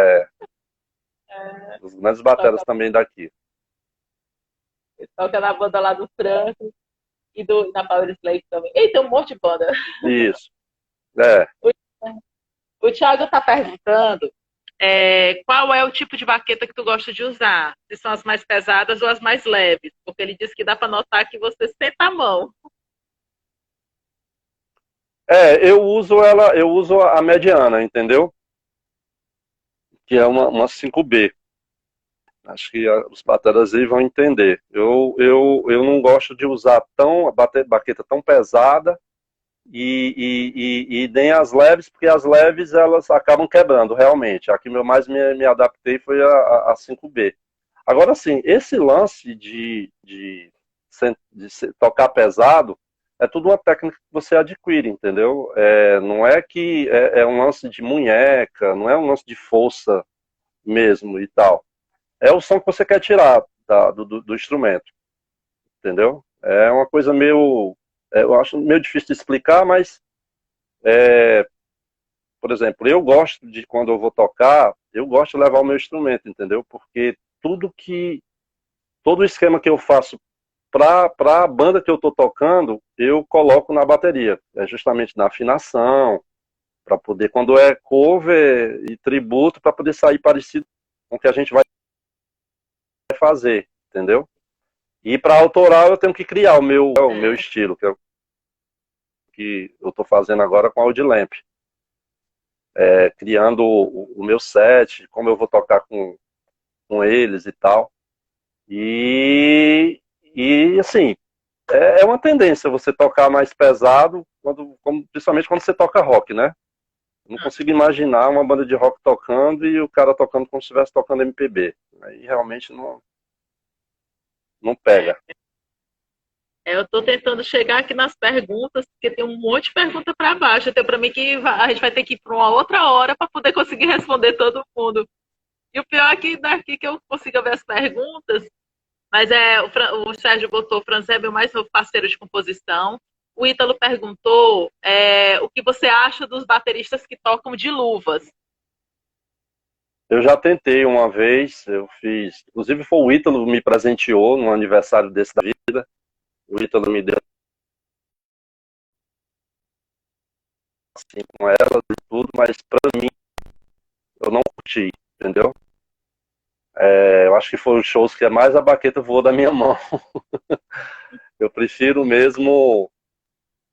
um dos grandes bateras Toca, também daqui. toca na banda lá do Franco e na Power Slave também. E tem um monte de banda. Isso. É, O Thiago tá perguntando qual é o tipo de baqueta que tu gosta de usar? Se são as mais pesadas ou as mais leves? Porque ele disse que dá para notar que você senta a mão. eu uso a mediana, entendeu? Que é uma 5B. Acho que os bateras aí vão entender. Eu não gosto de usar a baqueta tão pesada e nem as leves, porque as leves elas acabam quebrando, realmente. A que eu mais me adaptei foi a 5B. Agora, sim, esse lance de tocar pesado é tudo uma técnica que você adquire, entendeu? Não é que é um lance de munheca, não é um lance de força mesmo e tal. É o som que você quer tirar do instrumento, entendeu? É uma coisa meio, eu acho meio difícil de explicar, mas, por exemplo, eu gosto de, quando eu vou tocar, eu gosto de levar o meu instrumento, entendeu? Porque todo o esquema que eu faço para a banda que eu estou tocando, eu coloco na bateria. É justamente na afinação, para poder, quando é cover e tributo, para poder sair parecido com o que a gente vai fazer, entendeu? E para autoral eu tenho que criar o meu estilo, que é o que eu estou fazendo agora com a Audilamp. Criando o meu set, como eu vou tocar com eles e tal. E assim, é uma tendência você tocar mais pesado, principalmente quando você toca rock, né? Eu não consigo imaginar uma banda de rock tocando e o cara tocando como se estivesse tocando MPB. Aí realmente não pega. Eu estou tentando chegar aqui nas perguntas, porque tem um monte de pergunta para baixo. Então, para mim, que a gente vai ter que ir para uma outra hora para poder conseguir responder todo mundo. E o pior é que daqui que eu consiga ver as perguntas, mas o Sérgio botou o Franz é meu mais novo parceiro de composição. O Ítalo perguntou o que você acha dos bateristas que tocam de luvas. Eu já tentei uma vez, eu fiz. Inclusive foi o Ítalo que me presenteou no aniversário desse da vida. O Ítalo me deu assim com ela e tudo, mas pra mim eu não curti, entendeu? Eu acho que foi os shows que mais a baqueta voou da minha mão. Eu prefiro mesmo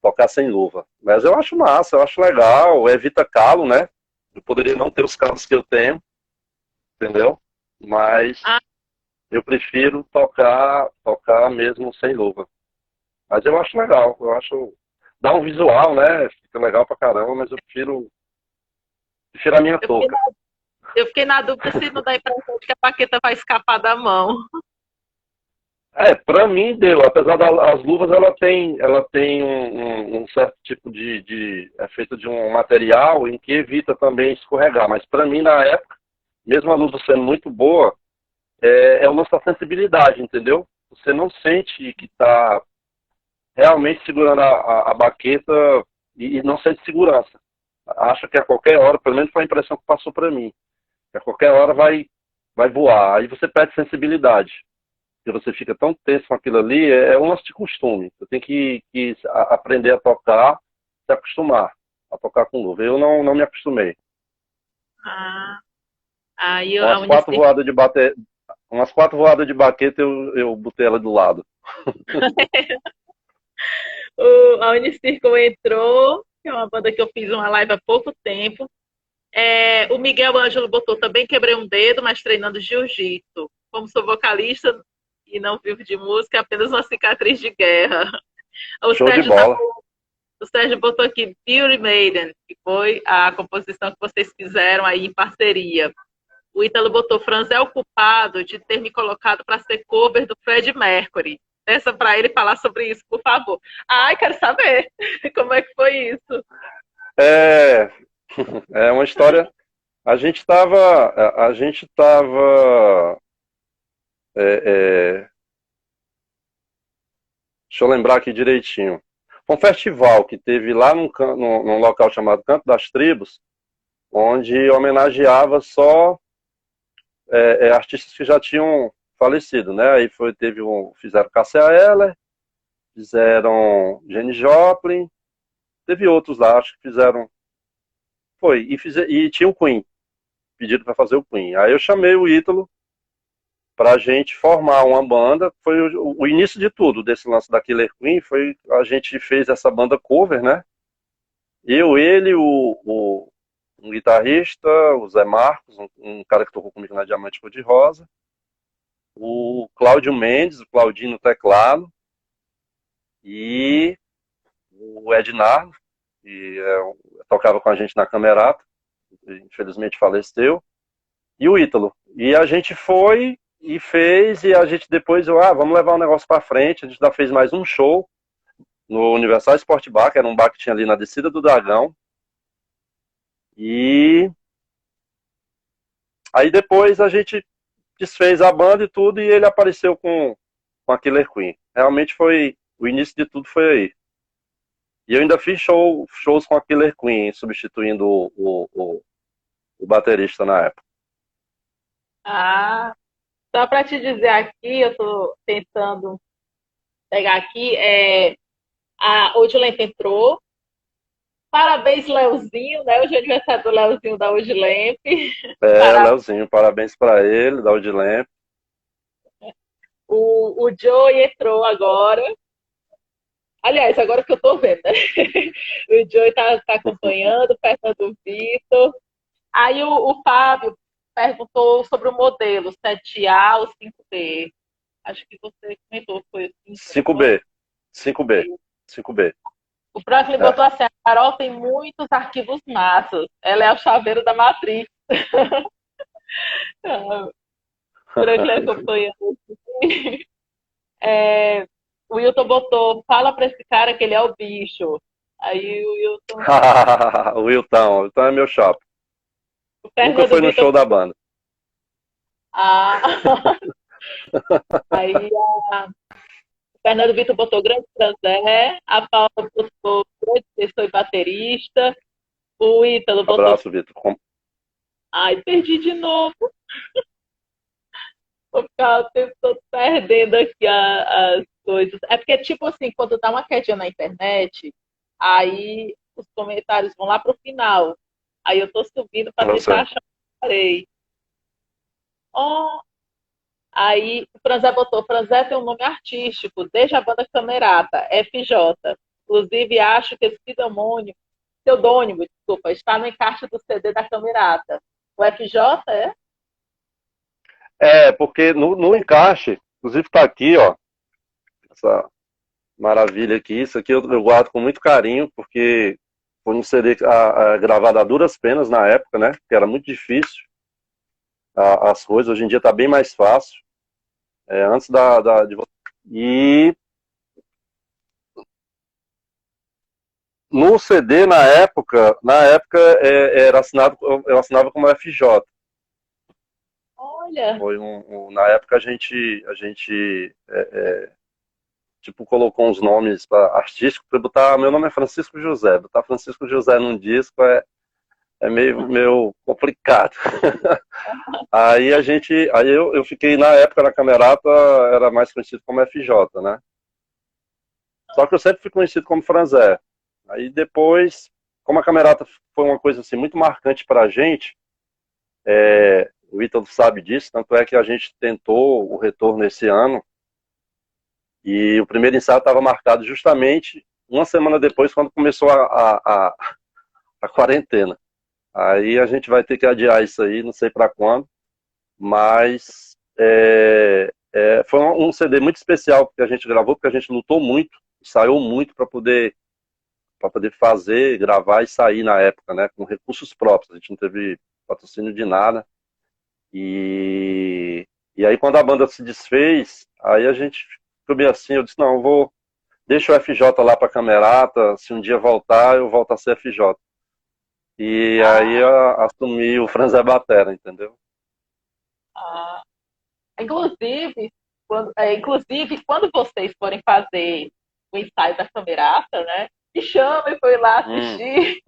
tocar sem luva. Mas eu acho massa, eu acho legal, evita calo, né? Eu poderia não ter os calos que eu tenho, entendeu? Mas Ah, eu prefiro tocar mesmo sem luva. Mas eu acho legal, eu acho. Dá um visual, né? Fica legal pra caramba, mas eu prefiro a minha eu fiquei, touca. eu fiquei na dúvida se não dá a impressão de que a baqueta vai escapar da mão. Pra mim deu, apesar das luvas, ela tem um certo tipo é feita de um material em que evita também escorregar, mas pra mim na época, mesmo a luva sendo muito boa, o lance da sensibilidade, entendeu? Você não sente que tá realmente segurando a baqueta e não sente segurança. Acha que a qualquer hora, pelo menos foi a impressão que passou pra mim, que a qualquer hora vai voar, aí você perde sensibilidade. Que você fica tão tenso com aquilo ali, é um lance de costume. Você tem que aprender a tocar, se acostumar a tocar com luva. Eu não me acostumei. Ah, aí a Umas quatro Unicir, voadas de bater, umas 4 voadas de baqueta eu botei ela do lado. a Unicircle entrou, que é uma banda que eu fiz uma live há pouco tempo. O Miguel Ângelo botou também, quebrei um dedo, mas treinando jiu-jitsu. Como sou vocalista e não vivo de música, é apenas uma cicatriz de guerra. O Show de Sérgio, tá, bola. o Sérgio botou aqui Beauty Maiden, que foi a composição que vocês fizeram aí em parceria. O Ítalo botou Franz é o culpado de ter me colocado para ser cover do Fred Mercury. Peça para ele falar sobre isso, por favor. Ai, quero saber como é que foi isso. É, é uma história. A gente tava. É, deixa eu lembrar aqui direitinho. Foi um festival que teve lá num local chamado Canto das Tribos, onde homenageava só artistas que já tinham falecido, né? Aí fizeram Cássia Eller, fizeram Janis Joplin, teve outros lá, acho que fizeram. Foi, e tinha o Queen, pedido para fazer o Queen. Aí eu chamei o Ítalo para a gente formar uma banda. Foi o início de tudo, desse lance da Killer Queen, foi a gente fez essa banda cover, né? Ele, um guitarrista, o Zé Marcos, um cara que tocou comigo na Diamante Cor-de-Rosa, o Cláudio Mendes, o Claudinho no teclado, e o Ednardo, que tocava com a gente na Camerata, infelizmente faleceu, e o Ítalo. E a gente foi e fez, e a gente depois, vamos levar o negócio para frente. A gente ainda fez mais um show no Universal Sport Bar, que era um bar que tinha ali na descida do Dragão. E aí depois a gente desfez a banda e tudo, e ele apareceu com a Killer Queen. Realmente foi, o início de tudo foi aí. E eu ainda fiz shows com a Killer Queen, substituindo o baterista na época. Ah, só para te dizer aqui, eu tô tentando pegar aqui, a Odilente entrou. Parabéns, Leozinho, né? Hoje é aniversário do Leozinho da Odilempe. Parabéns. Leozinho, parabéns para ele, da Odilene. O Joey entrou agora. Aliás, agora que eu tô vendo, né? O Joey tá acompanhando, Fernando Vitor. Aí o Fábio perguntou sobre o modelo 7A ou 5B. Acho que você comentou, foi o 5B. 5B. 5B. O Franklin botou assim, a Carol tem muitos arquivos massas. Ela é o chaveiro da Matrix. O Franklin acompanhando. O Wilton botou, fala pra esse cara que ele é o bicho. Aí o Wilton... O Wilton é meu shopping. Nunca foi no Vitor... show da banda. Aí o Fernando Vitor botou grande Franzé, a Paula botou grande pessoa e baterista, o Ítalo botou... Abraço, Vitor. Ai, perdi de novo. Vou ficar o tempo todo perdendo aqui as coisas. É porque, tipo assim, quando dá uma quedinha na internet, aí os comentários vão lá pro final. Aí eu tô subindo para tentar achar o que parei. Aí o Franzé botou, Franzé tem um nome artístico, desde a banda Camerata, FJ. Inclusive, acho que esse pseudônimo, desculpa, está no encarte do CD da Camerata. O FJ é? Porque no encaixe, inclusive tá aqui, ó, essa maravilha aqui, isso aqui eu guardo com muito carinho, porque foi um CD gravado a duras penas na época, né, que era muito difícil as coisas, hoje em dia tá bem mais fácil, antes e no CD, na época era assinado, eu assinava como FJ. Olha. Na época a gente tipo, colocou uns nomes artísticos para botar, meu nome é Francisco José, botar Francisco José num disco é meio complicado. Aí eu fiquei, na época, na Camerata, era mais conhecido como FJ, né? Só que eu sempre fui conhecido como Franzé. Aí depois, como a Camerata foi uma coisa assim muito marcante pra gente, o Ítalo sabe disso, tanto é que a gente tentou o retorno esse ano, e o primeiro ensaio estava marcado justamente uma semana depois, quando começou a quarentena. Aí a gente vai ter que adiar isso aí, não sei para quando, mas foi um CD muito especial que a gente gravou, porque a gente lutou muito, ensaiou muito para poder fazer, gravar e sair na época, né, com recursos próprios. A gente não teve patrocínio de nada. E aí quando a banda se desfez, aí a gente ficou meio assim, eu disse, não, deixa o FJ lá para Camerata, se um dia voltar, eu volto a ser FJ. E aí assumi o Franzé Batera, entendeu? Inclusive, quando vocês forem fazer o ensaio da Camerata, né? Me chamem para ir lá assistir,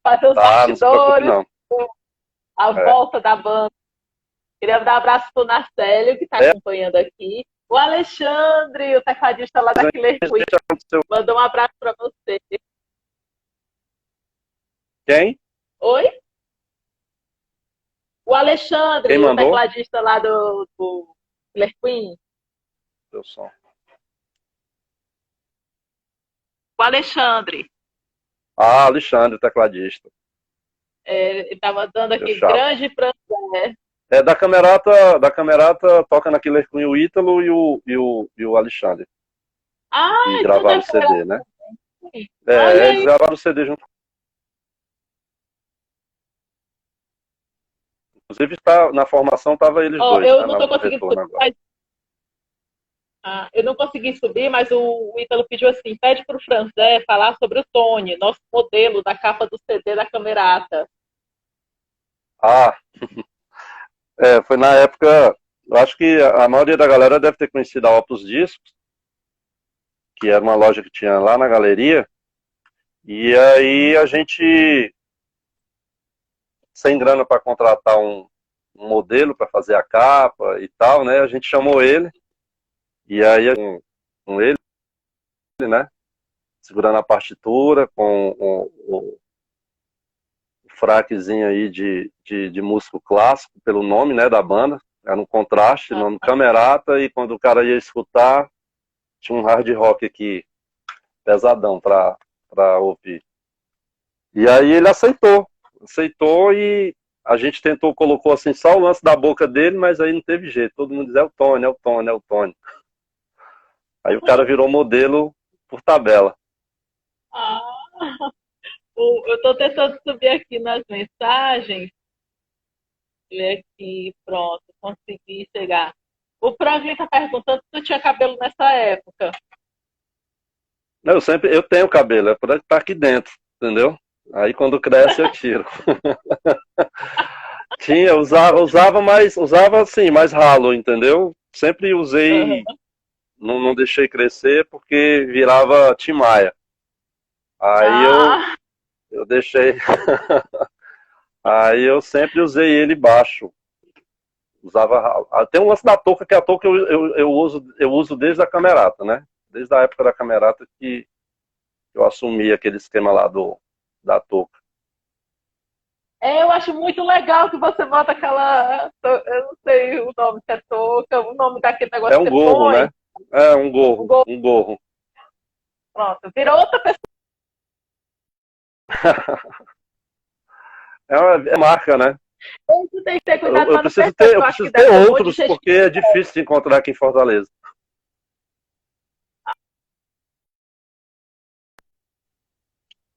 fazer os bastidores, a volta da banda. Queria dar um abraço para o Narcélio, que está acompanhando aqui. O Alexandre, o tecladista lá da Killer Queen, mandou um abraço para você. Quem? Oi? O Alexandre, o tecladista lá do Killer Queen. Deu som. O Alexandre. Alexandre, o tecladista. Ele estava dando aqui grande Franzé. É da Camerata toca na Killer Queen o Ítalo e o Alexandre, que Ah, então gravaram o deve ser CD, né? assim. Olha Eles aí. gravaram o CD junto. Inclusive, na formação tava eles Ó, dois, eu né? não tô No conseguindo retorno subir, agora. mas, eu não consegui subir, mas o Ítalo pediu assim, pede pro Franzé falar sobre o Tony, nosso modelo da capa do CD da Camerata. Ah, foi na época. Eu acho que a maioria da galera deve ter conhecido a Opus Discos, que era uma loja que tinha lá na galeria. E aí a gente, sem grana para contratar um modelo para fazer a capa e tal, né? A gente chamou ele, e aí com ele, né? Segurando a partitura, com o fraquezinho aí de músico clássico, pelo nome, né, da banda. Era um contraste, nome Camerata, e quando o cara ia escutar, tinha um hard rock aqui, pesadão pra ouvir. E aí ele aceitou e a gente tentou, colocou assim só o lance da boca dele, mas aí não teve jeito. Todo mundo diz, é o Tony, é o Tony, é o Tony. Aí o cara virou modelo por tabela. Ah, eu tô tentando subir aqui nas mensagens, ver aqui, pronto, consegui chegar. O Franklin tá perguntando se tu tinha cabelo nessa época. Eu tenho cabelo, é para estar aqui dentro, entendeu? Aí quando cresce eu tiro. Tinha, usava assim, mais ralo, entendeu? Sempre usei, Aham. não deixei crescer porque virava Timaya. Aí Ah, eu deixei, aí eu sempre usei ele baixo. Usava ralo. Tem um lance da touca, que a touca eu uso desde a Camerata, né? Desde a época da Camerata que eu assumi aquele esquema lá da touca. eu acho muito legal que você bota aquela. Eu não sei o nome que é touca, o nome daquele negócio É que um você gorro, põe. né? É um O gorro, gol, um gorro. pronto. Virou outra pessoa. É marca, né? Você tem que ter Eu, cuidado eu para não preciso perceber, ter, porque eu eu acho que preciso deve ter ter um monte de outros, gente que. porque é difícil de encontrar aqui em Fortaleza.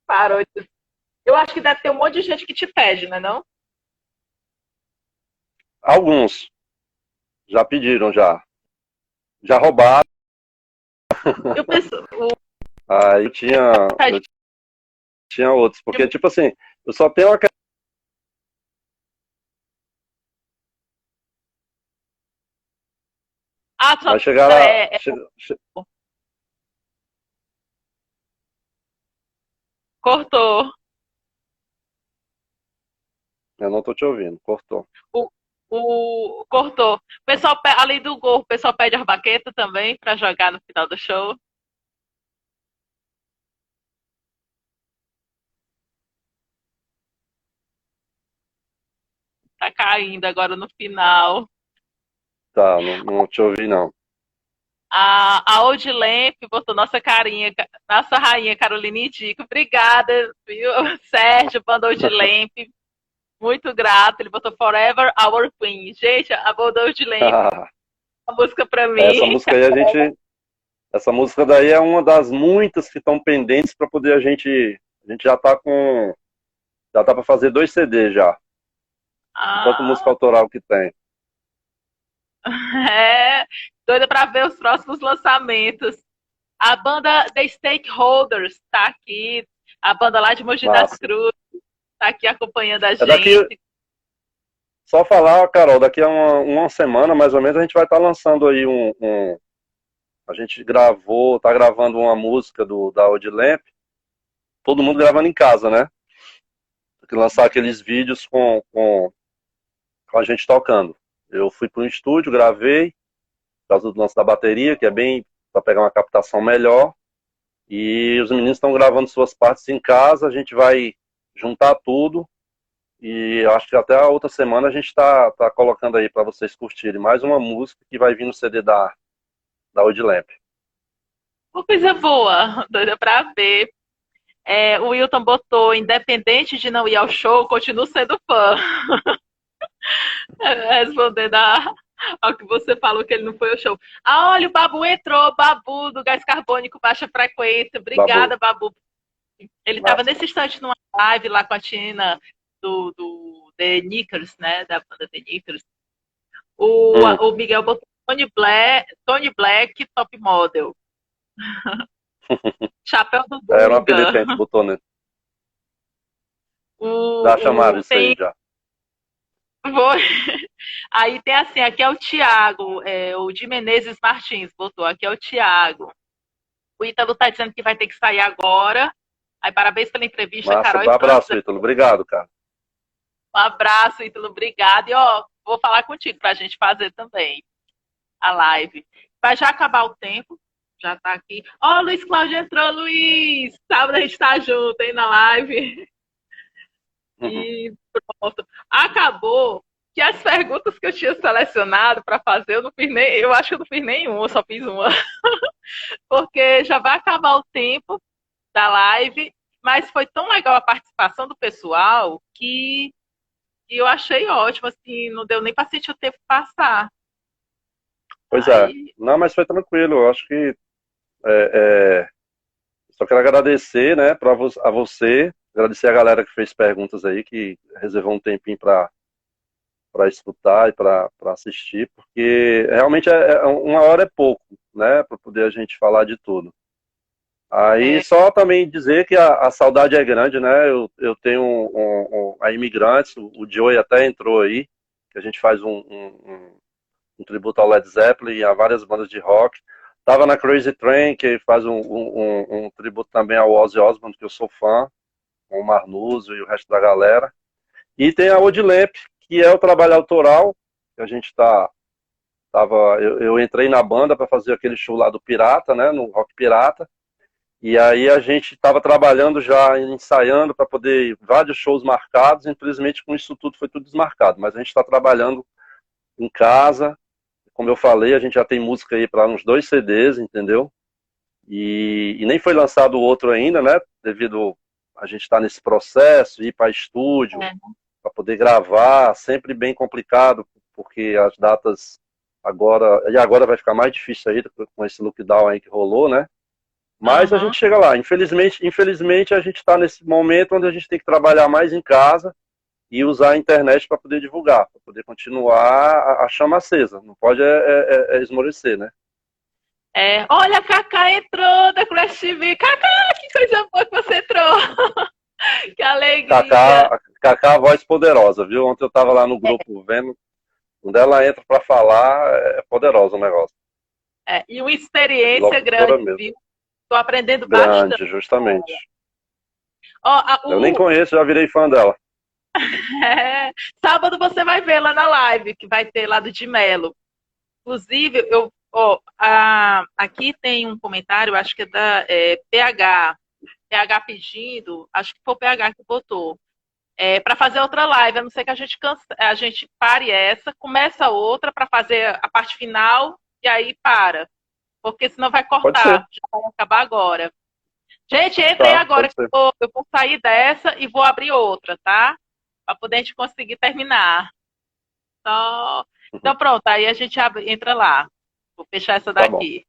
Parou. Eu acho que deve ter um monte de gente que te pede, né, não? Alguns já pediram, já roubaram. Eu penso, Aí eu tinha outros, porque tipo assim, eu só tenho aquela. só Vai chegar lá. cortou. Eu não tô te ouvindo, cortou. O, cortou. O pessoal, além do gol, o pessoal pede as baquetas também para jogar no final do show. Tá caindo agora no final. Tá, não te ouvi não. A Old Lamp botou nossa carinha, nossa rainha Caroline Dico. Obrigada, viu? Sérgio, banda Old Lamp. Muito grato. Ele botou Forever Our Queen. Gente, a banda Old Lamp, a música pra Essa mim. música aí essa música daí é uma das muitas que estão pendentes para poder a gente já tá para fazer 2 CDs já, de tanto música Ah, autoral que tem. é. Doida pra ver os próximos lançamentos. A banda The Stakeholders tá aqui. A banda lá de Mogi das Massa. Cruzes tá aqui acompanhando a É daqui, gente. só falar, Carol, daqui a uma semana mais ou menos a gente vai estar lançando aí a gente tá gravando uma música da Audi Lamp, todo mundo gravando em casa, né? Tem que lançar aqueles vídeos com a gente tocando. Eu fui para um estúdio, gravei, por causa do lance da bateria, que é bem para pegar uma captação melhor. E os meninos estão gravando suas partes em casa, a gente vai juntar tudo. E acho que até a outra semana a gente tá colocando aí para vocês curtirem mais uma música que vai vir no CD da Audi Lamp. Uma coisa boa, doida pra ver. O Wilton botou, independente de não ir ao show, continuo sendo fã. Respondendo ao que você falou, que ele não foi ao show. Ah, olha, o Babu entrou, Babu, do Gás Carbônico Baixa Frequência. Babu. Obrigada, Babu. Ele estava Massa. nesse instante numa live lá com a Tina, do The Knickers, né? Da banda The Knickers. Hum. O Miguel botou Tony Black, top model. Chapéu do Era um apelido que a Guga. gente botou, né? Já chamaram isso aí, Tem. já. Aí tem assim, aqui é o Thiago, o de Menezes Martins botou, aqui é o Thiago. O Ítalo tá dizendo que vai ter que sair agora. Aí, parabéns pela entrevista, Massa. Carol Um e abraço, França. Ítalo. Obrigado, cara. Um abraço, Ítalo, obrigado. E, ó, vou falar contigo pra gente fazer também a live. Vai já acabar o tempo, já tá aqui. Ó, o Luiz Cláudio entrou, Luiz! Sábado a gente tá junto, hein, na live. Uhum. E pronto. Acabou que as perguntas que eu tinha selecionado para fazer, eu não fiz nem, eu acho que eu não fiz nenhuma, eu só fiz uma. Porque já vai acabar o tempo da live, mas foi tão legal a participação do pessoal que eu achei ótimo, assim, não deu nem para sentir o tempo passar. Pois é. Aí, Não, mas foi tranquilo. Eu acho que só quero agradecer, né, a você, agradecer a galera que fez perguntas aí, que reservou um tempinho para escutar e para assistir, porque realmente uma hora é pouco, né, para poder a gente falar de tudo. Aí é, só também dizer que a saudade é grande, né? Eu tenho a Imigrantes, o Joey até entrou aí, que a gente faz um tributo ao Led Zeppelin e a várias bandas de rock. Tava na Crazy Train, que faz um tributo também ao Ozzy Osbourne, que eu sou fã, com o Marnuso e o resto da galera. E tem a Odilamp, que é o trabalho autoral, que a gente eu entrei na banda para fazer aquele show lá do Pirata, né? No Rock Pirata. E aí a gente estava trabalhando já, ensaiando para poder vários shows marcados. Infelizmente com isso tudo foi tudo desmarcado. Mas a gente está trabalhando em casa. Como eu falei, a gente já tem música aí para uns 2 CDs, entendeu? E nem foi lançado o outro ainda, né? Devido a gente estar nesse processo, ir para estúdio, é. para poder gravar, sempre bem complicado, porque as datas agora vai ficar mais difícil aí com esse lockdown aí que rolou, né? Mas a Aham. gente chega lá. Infelizmente a gente está nesse momento onde a gente tem que trabalhar mais em casa e usar a internet para poder divulgar, para poder continuar a chama acesa. Não pode esmorecer, né? Olha, a Cacá entrou da Crash TV. Cacá, que coisa boa que você entrou. Que alegria. Cacá, a voz poderosa, viu? Ontem eu estava lá no grupo vendo, quando ela entra para falar, é poderosa o negócio. E uma experiência Locutora grande, mesmo. viu? Estou aprendendo bastante. Grande, justamente. Ó, Eu nem conheço, já virei fã dela. é, sábado você vai ver lá na live, que vai ter lá do de Melo. Inclusive, aqui tem um comentário, acho que é da PH. PH pedindo, acho que foi o PH que botou. Para fazer outra live, a não ser que a gente pare essa, começa outra para fazer a parte final e aí para. Porque senão vai Pode cortar, ser. já vai acabar agora. Gente, entrei Tá, agora pode que ser. eu vou sair dessa e vou abrir outra, tá? Para poder a gente conseguir terminar. Então pronto, aí a gente entra lá. Vou fechar essa Tá bom. daqui.